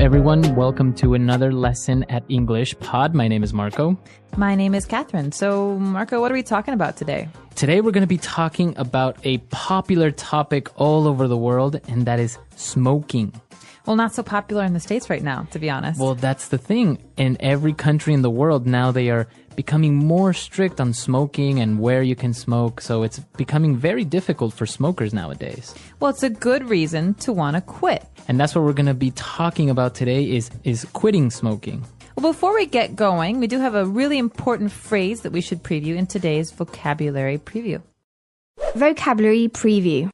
everyone. Welcome to another lesson at English Pod. My name is Marco. My name is Catherine. So, Marco, what are we talking about today? Today we're going to be talking about a popular topic all over the world, and that is smoking. Well, not so popular in the States right now, to be honest. Well, that's the thing. In every country in the world now, they are becoming more strict on smoking and where you can smoke. So it's becoming very difficult for smokers nowadays. Well, it's a good reason to want to quit. And that's what we're going to be talking about today is quitting smoking. Well, before we get going, we do have a really important phrase that we should preview in today's vocabulary preview. Vocabulary preview.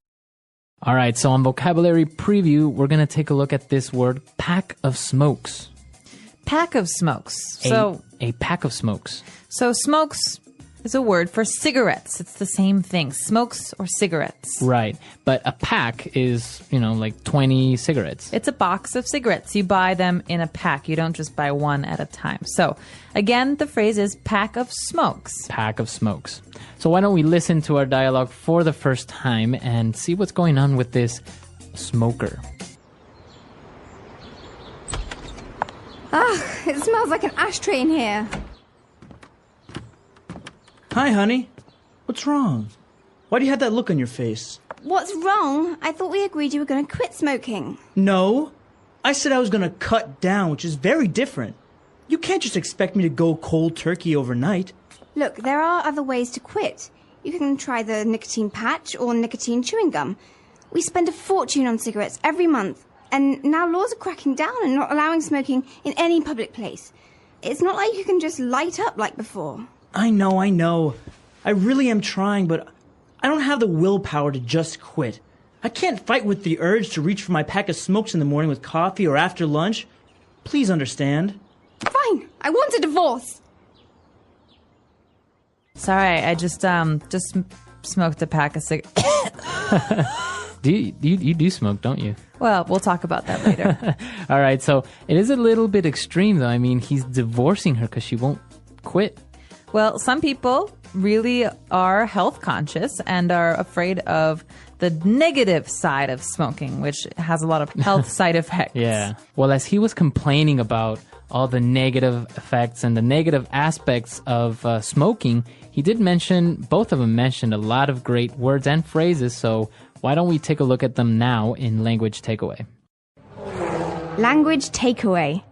All right, so on vocabulary preview, we're going to take a look at this word, pack of smokes. Pack of smokes. A pack of smokes. So smokes is a word for cigarettes. It's the same thing, smokes or cigarettes. Right, but a pack is, like 20 cigarettes. It's a box of cigarettes. You buy them in a pack. You don't just buy one at a time. So, again, the phrase is pack of smokes. Pack of smokes. So why don't we listen to our dialogue for the first time and see what's going on with this smoker. It smells like an ashtray in here. Hi, honey. What's wrong? Why do you have that look on your face? What's wrong? I thought we agreed you were going to quit smoking. No. I said I was going to cut down, which is very different. You can't just expect me to go cold turkey overnight. Look, there are other ways to quit. You can try the nicotine patch or nicotine chewing gum. We spend a fortune on cigarettes every month, and now laws are cracking down and not allowing smoking in any public place. It's not like you can just light up like before. I know. I really am trying, but I don't have the willpower to just quit. I can't fight with the urge to reach for my pack of smokes in the morning with coffee or after lunch. Please understand. Fine, I want a divorce. Sorry, I just smoked a pack of cigarettes. You do smoke, don't you? Well, we'll talk about that later. All right, so it is a little bit extreme, though. I mean, he's divorcing her because she won't quit. Well, some people really are health conscious and are afraid of the negative side of smoking, which has a lot of health side effects. Yeah. Well, as he was complaining about all the negative effects and the negative aspects of smoking, he did mention, both of them mentioned a lot of great words and phrases. So why don't we take a look at them now in Language Takeaway? Language takeaway.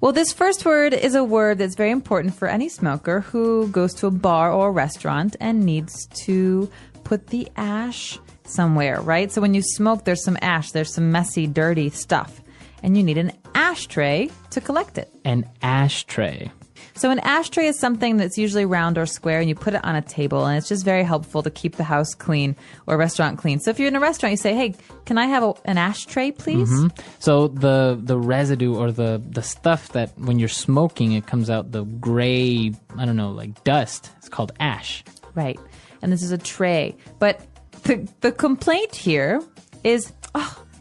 Well, this first word is a word that's very important for any smoker who goes to a bar or a restaurant and needs to put the ash somewhere, right? So when you smoke, there's some ash, there's some messy, dirty stuff, and you need an ashtray to collect it. An ashtray. So an ashtray is something that's usually round or square, and you put it on a table, and it's just very helpful to keep the house clean or restaurant clean. So if you're in a restaurant, you say, hey, can I have an ashtray, please? Mm-hmm. So the residue or the stuff that when you're smoking, it comes out the gray, like dust. It's called ash. Right. And this is a tray. But the complaint here is,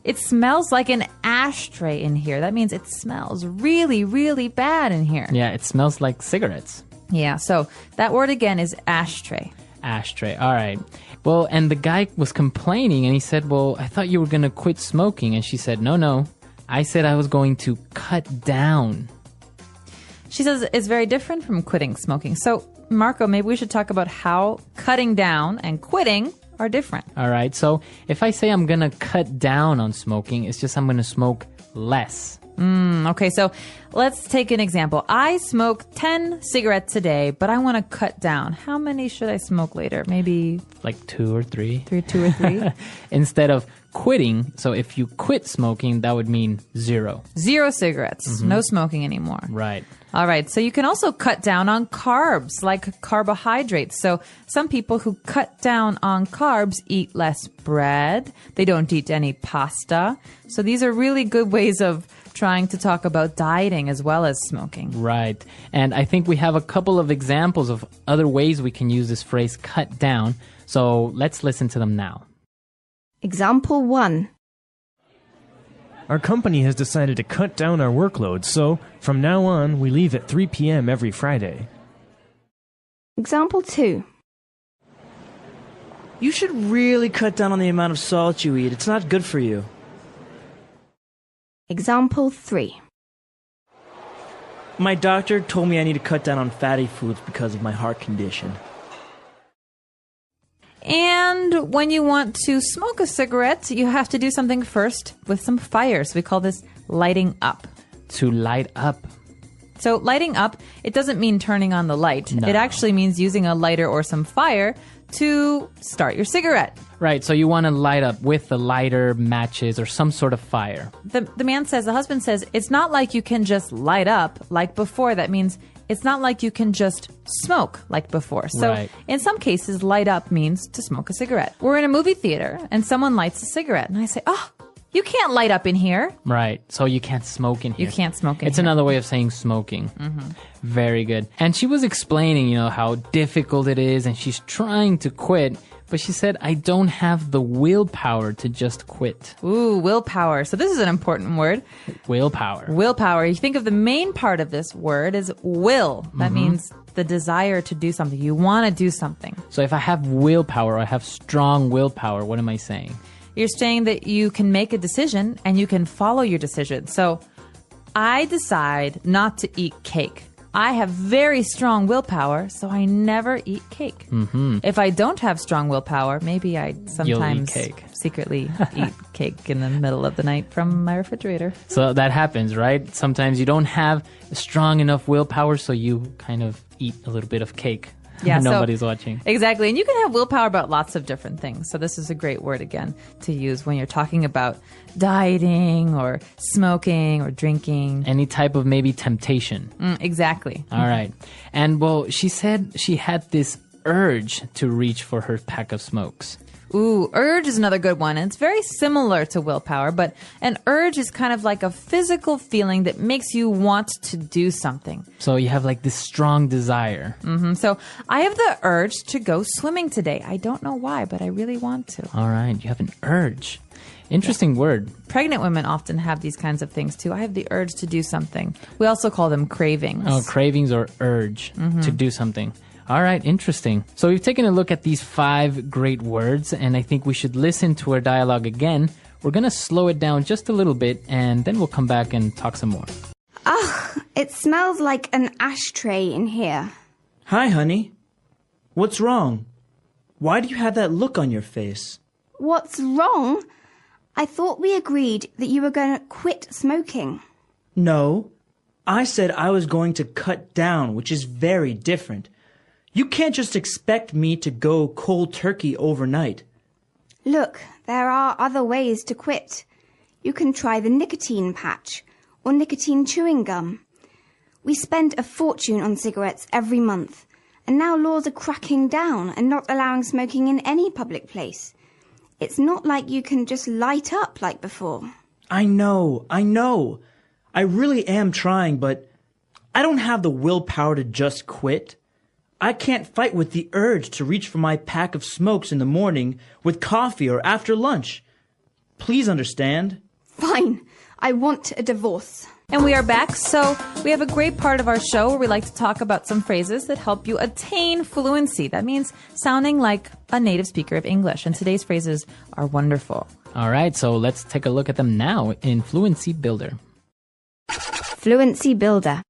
it smells like an ashtray in here. That means it smells really, really bad in here. Yeah, it smells like cigarettes. Yeah, so that word again is ashtray. Ashtray. All right. Well, and the guy was complaining and he said, well, I thought you were going to quit smoking. And she said, no. I said I was going to cut down. She says it's very different from quitting smoking. So, Marco, maybe we should talk about how cutting down and quitting are different. All right. So if I say I'm going to cut down on smoking, it's just I'm going to smoke less. Okay, so let's take an example. I smoke 10 cigarettes a day, but I want to cut down. How many should I smoke later? Maybe like 2 or 3. 2 or 3? Instead of quitting, so if you quit smoking, that would mean 0. 0 cigarettes. Mm-hmm. No smoking anymore. Right. All right. So you can also cut down on carbs, like carbohydrates. So some people who cut down on carbs eat less bread. They don't eat any pasta. So these are really good ways of trying to talk about dieting as well as smoking. Right. And I think we have a couple of examples of other ways we can use this phrase cut down. So let's listen to them now. Example 1. Our company has decided to cut down our workload, so from now on, we leave at 3 p.m. every Friday. Example 2. You should really cut down on the amount of salt you eat. It's not good for you. Example 3. My doctor told me I need to cut down on fatty foods because of my heart condition. And when you want to smoke a cigarette, you have to do something first with some fire. So we call this lighting up. To light up. So lighting up, it doesn't mean turning on the light. No. It actually means using a lighter or some fire to start your cigarette. Right, so you want to light up with a lighter, matches, or some sort of fire. The husband says, it's not like you can just light up like before. That means it's not like you can just smoke like before. So Right. in some cases, light up means to smoke a cigarette. We're in a movie theater and someone lights a cigarette. And I say, oh, you can't light up in here. Right, so you can't smoke in here. You can't smoke in It's here. another way of saying smoking. Very good. And she was explaining, how difficult it is, and she's trying to quit, but she said, I don't have the willpower to just quit. Ooh, willpower. So this is an important word. Willpower. Willpower. You think of the main part of this word as will. That means the desire to do something. You want to do something. So if I have willpower, or I have strong willpower, what am I saying? You're saying that you can make a decision and you can follow your decision. So I decide not to eat cake. I have very strong willpower, so I never eat cake. If I don't have strong willpower, maybe I sometimes cake. secretly eat cake in the middle of the night from my refrigerator. So that happens, right? Sometimes you don't have strong enough willpower, so you kind of eat a little bit of cake. Yeah, so- Nobody's watching. Exactly. And you can have willpower about lots of different things. So this is a great word, again, to use when you're talking about dieting or smoking or drinking. Any type of maybe temptation. Exactly. All right. And well, she said she had this urge to reach for her pack of smokes. Ooh, urge is another good one. And it's very similar to willpower, but an urge is kind of like a physical feeling that makes you want to do something. So you have like this strong desire. So I have the urge to go swimming today. I don't know why, but I really want to. All right. You have an urge. Interesting word. Pregnant women often have these kinds of things too. I have the urge to do something. We also call them cravings. Oh, cravings or urge to do something. All right, interesting. So we've taken a look at these 5 great words, and I think we should listen to our dialogue again. We're going to slow it down just a little bit, and then we'll come back and talk some more. Ugh, it smells like an ashtray in here. Hi, honey. What's wrong? Why do you have that look on your face? What's wrong? I thought we agreed that you were going to quit smoking. No, I said I was going to cut down, which is very different. You can't just expect me to go cold turkey overnight. Look, there are other ways to quit. You can try the nicotine patch or nicotine chewing gum. We spend a fortune on cigarettes every month, and now laws are cracking down and not allowing smoking in any public place. It's not like you can just light up like before. I know. I really am trying, but I don't have the willpower to just quit. I can't fight with the urge to reach for my pack of smokes in the morning with coffee or after lunch. Please understand. Fine, I want a divorce. And we are back. So we have a great part of our show where we like to talk about some phrases that help you attain fluency. That means sounding like a native speaker of English. And today's phrases are wonderful. All right, so let's take a look at them now in Fluency Builder. Fluency Builder.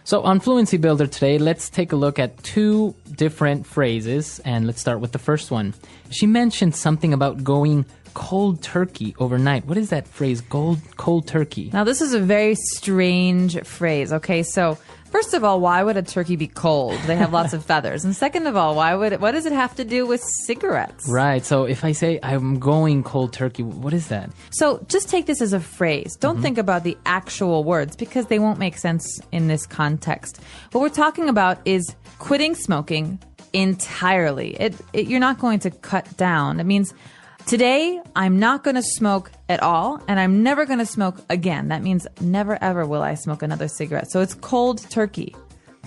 So on Fluency Builder today, let's take a look at 2 different phrases, and let's start with the first one. She mentioned something about going cold turkey overnight. What is that phrase, cold turkey? Now, this is a very strange phrase. Okay, so first of all, why would a turkey be cold? They have lots of feathers. And second of all, what does it have to do with cigarettes? Right, so if I say I'm going cold turkey, what is that? So just take this as a phrase. Don't think about the actual words because they won't make sense in this context. What we're talking about is quitting smoking entirely. You're not going to cut down. It means today I'm not going to smoke at all, and I'm never going to smoke again. That means never ever will I smoke another cigarette. So it's cold turkey.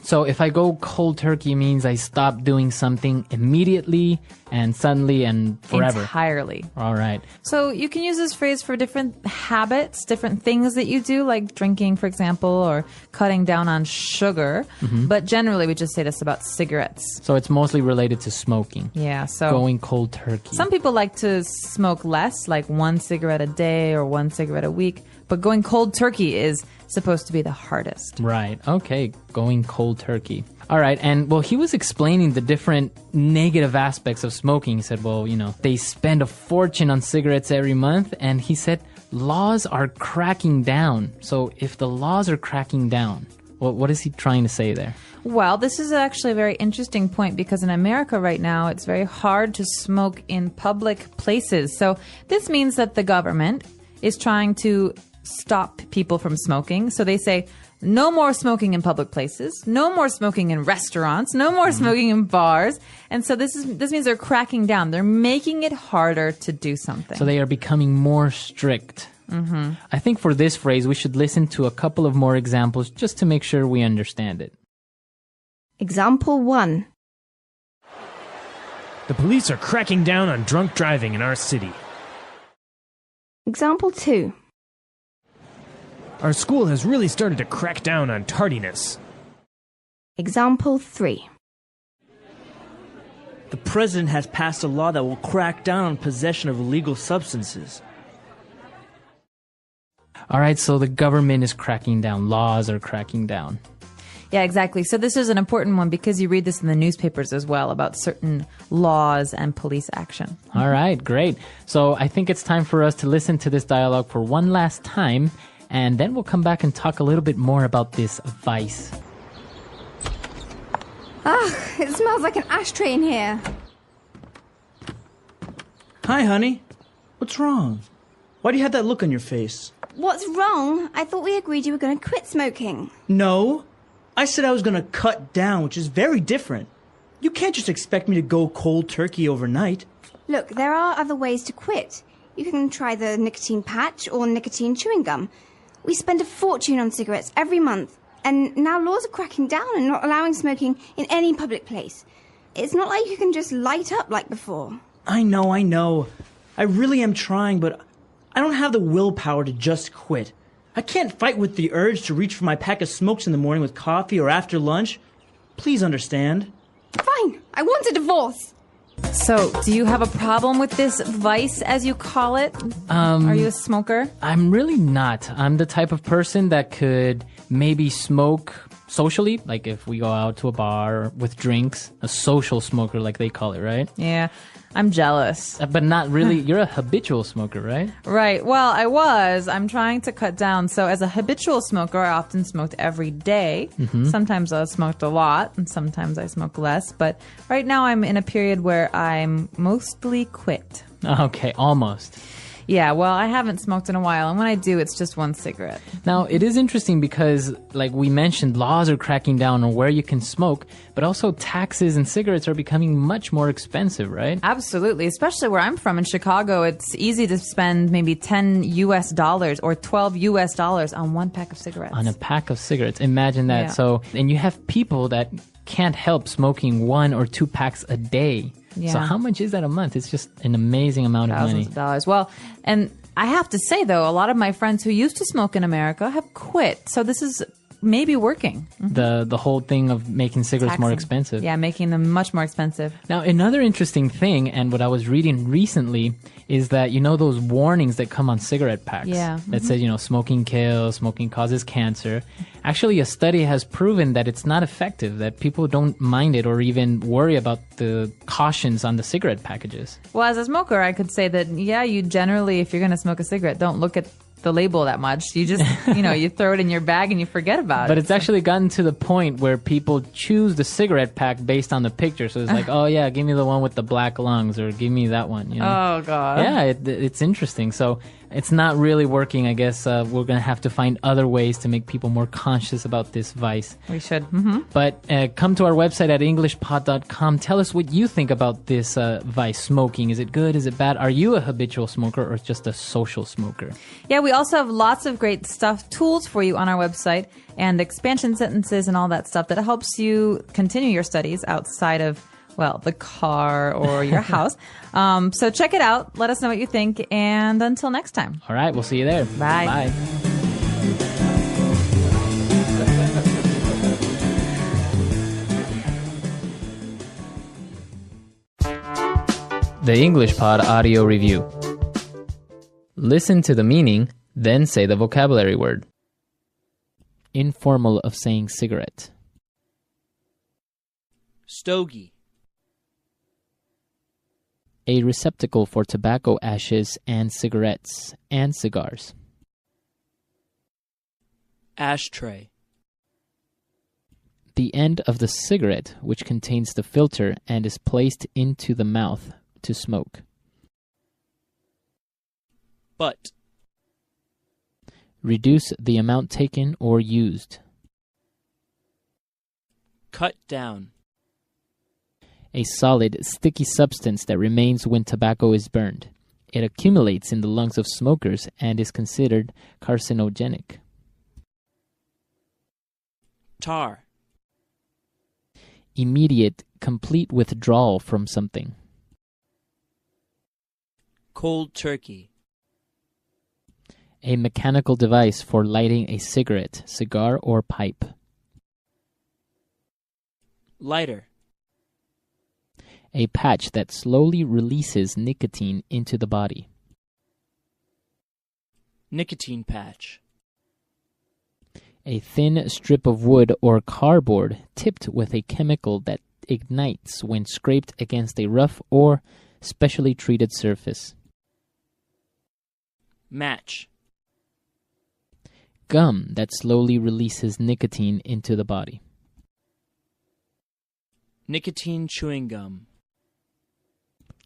So if I go cold turkey means I stop doing something immediately and suddenly and forever. Entirely. All right. So you can use this phrase for different habits, different things that you do, like drinking, for example, or cutting down on sugar. But generally, we just say this about cigarettes. So it's mostly related to smoking. Yeah, so Going cold turkey. some people like to smoke less, like 1 cigarette a day or 1 cigarette a week. But going cold turkey is supposed to be the hardest. Right. Okay. Going cold turkey. All right. And well, he was explaining the different negative aspects of smoking. He said, well, they spend a fortune on cigarettes every month. And he said, laws are cracking down. So if the laws are cracking down, what is he trying to say there? Well, this is actually a very interesting point because in America right now, it's very hard to smoke in public places. So this means that the government is trying to stop people from smoking. So they say, no more smoking in public places, no more smoking in restaurants, no more smoking in bars. And so this means they're cracking down. They're making it harder to do something. So they are becoming more strict. Mm-hmm. I think for this phrase, we should listen to a couple of more examples just to make sure we understand it. Example 1. The police are cracking down on drunk driving in our city. Example 2. Our school has really started to crack down on tardiness. Example 3. The president has passed a law that will crack down on possession of illegal substances. All right, so the government is cracking down. Laws are cracking down. Yeah, exactly. So this is an important one because you read this in the newspapers as well about certain laws and police action. All right, great. So I think it's time for us to listen to this dialogue for one last time, and then we'll come back and talk a little bit more about this vice. It smells like an ashtray in here. Hi, honey. What's wrong? Why do you have that look on your face? What's wrong? I thought we agreed you were going to quit smoking. No. I said I was going to cut down, which is very different. You can't just expect me to go cold turkey overnight. Look, there are other ways to quit. You can try the nicotine patch or nicotine chewing gum. We spend a fortune on cigarettes every month, and now laws are cracking down and not allowing smoking in any public place. It's not like you can just light up like before. I know. I really am trying, but I don't have the willpower to just quit. I can't fight with the urge to reach for my pack of smokes in the morning with coffee or after lunch. Please understand. Fine, I want a divorce. So, do you have a problem with this vice, as you call it? Are you a smoker? I'm really not. I'm the type of person that could maybe smoke socially, like if we go out to a bar with drinks, a social smoker like they call it, right? Yeah, I'm jealous. But not really. You're a habitual smoker, right? Right. Well, I'm trying to cut down. So as a habitual smoker, I often smoked every day. Mm-hmm. Sometimes I smoked a lot and sometimes I smoke less. But right now I'm in a period where I'm mostly quit. Okay, almost. Yeah, well, I haven't smoked in a while, and when I do, it's just one cigarette. Now, it is interesting because, like we mentioned, laws are cracking down on where you can smoke, but also taxes and cigarettes are becoming much more expensive, right? Absolutely, especially where I'm from in Chicago. It's easy to spend maybe $10 or $12 on one pack of cigarettes. On a pack of cigarettes. Imagine that. Yeah. So, and you have people that can't help smoking 1 or 2 packs a day. Yeah. So how much is that a month? It's just an amazing amount of money. Thousands of dollars. Well, and I have to say, though, a lot of my friends who used to smoke in America have quit. So this is maybe working. The whole thing of making cigarettes more expensive. Yeah, making them much more expensive. Now, another interesting thing, and what I was reading recently, is that, those warnings that come on cigarette packs that says, smoking kills, smoking causes cancer. Actually, a study has proven that it's not effective, that people don't mind it or even worry about the cautions on the cigarette packages. Well, as a smoker, I could say that, you generally, if you're going to smoke a cigarette, don't look at the label that much. You just, you throw it in your bag and you forget about it. But it's actually gotten to the point where people choose the cigarette pack based on the picture. So it's like, oh yeah, give me the one with the black lungs, or give me that one. Oh God. Yeah, it's interesting. So it's not really working. I guess we're going to have to find other ways to make people more conscious about this vice. We should. Mm-hmm. But come to our website at EnglishPod.com. Tell us what you think about this vice, smoking. Is it good? Is it bad? Are you a habitual smoker or just a social smoker? Yeah, we also have lots of great tools for you on our website, and expansion sentences and all that stuff that helps you continue your studies outside of, the car or your house. So check it out. Let us know what you think. And until next time. All right. We'll see you there. Bye. Bye. The English Pod Audio Review. Listen to the meaning, Then say the vocabulary word. Informal of saying cigarette. Stogie. A receptacle for tobacco ashes and cigarettes and cigars. Ashtray. The end of the cigarette which contains the filter and is placed into the mouth to smoke. Butt. Reduce the amount taken or used. Cut down. A solid, sticky substance that remains when tobacco is burned. It accumulates in the lungs of smokers and is considered carcinogenic. Tar. Immediate, complete withdrawal from something. Cold turkey. A mechanical device for lighting a cigarette, cigar, or pipe. Lighter. A patch that slowly releases nicotine into the body. Nicotine patch. A thin strip of wood or cardboard tipped with a chemical that ignites when scraped against a rough or specially treated surface. Match. Gum that slowly releases nicotine into the body. Nicotine chewing gum.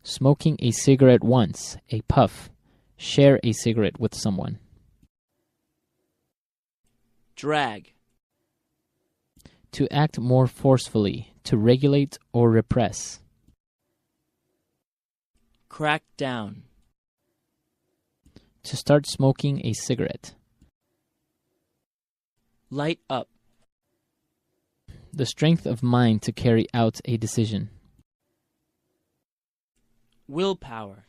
Smoking a cigarette once, a puff. Share a cigarette with someone. Drag. To act more forcefully, to regulate or repress. Crack down. To start smoking a cigarette. Light up. The strength of mind to carry out a decision. Willpower.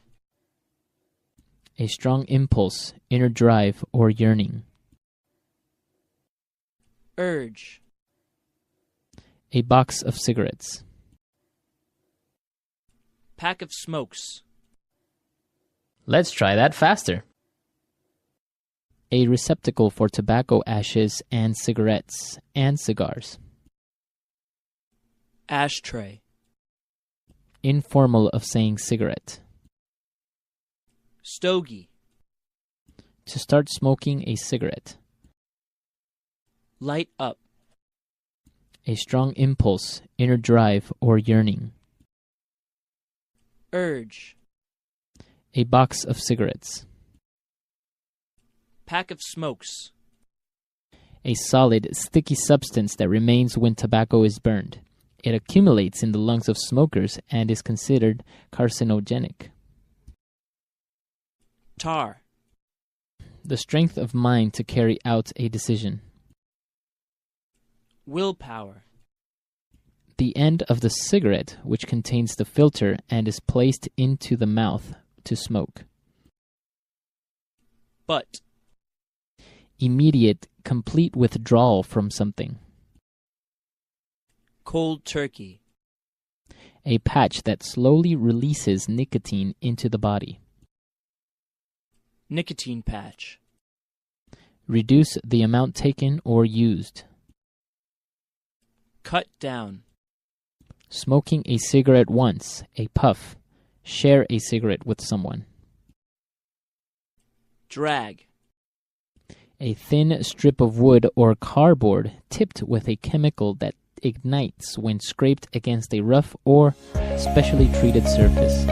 A strong impulse, inner drive, or yearning. Urge. A box of cigarettes. Pack of smokes. Let's try that faster. A receptacle for tobacco ashes and cigarettes and cigars. Ashtray. Informal of saying cigarette. Stogie. To start smoking a cigarette. Light up. A strong impulse, inner drive, or yearning. Urge. A box of cigarettes. Pack of smokes. A solid, sticky substance that remains when tobacco is burned. It accumulates in the lungs of smokers and is considered carcinogenic. Tar. The strength of mind to carry out a decision. Willpower. The end of the cigarette which contains the filter and is placed into the mouth to smoke. Butt. Immediate, complete withdrawal from something. Cold turkey. A patch that slowly releases nicotine into the body. Nicotine patch. Reduce the amount taken or used. Cut down. Smoking a cigarette once, a puff. Share a cigarette with someone. Drag. A thin strip of wood or cardboard tipped with a chemical that ignites when scraped against a rough or specially treated surface.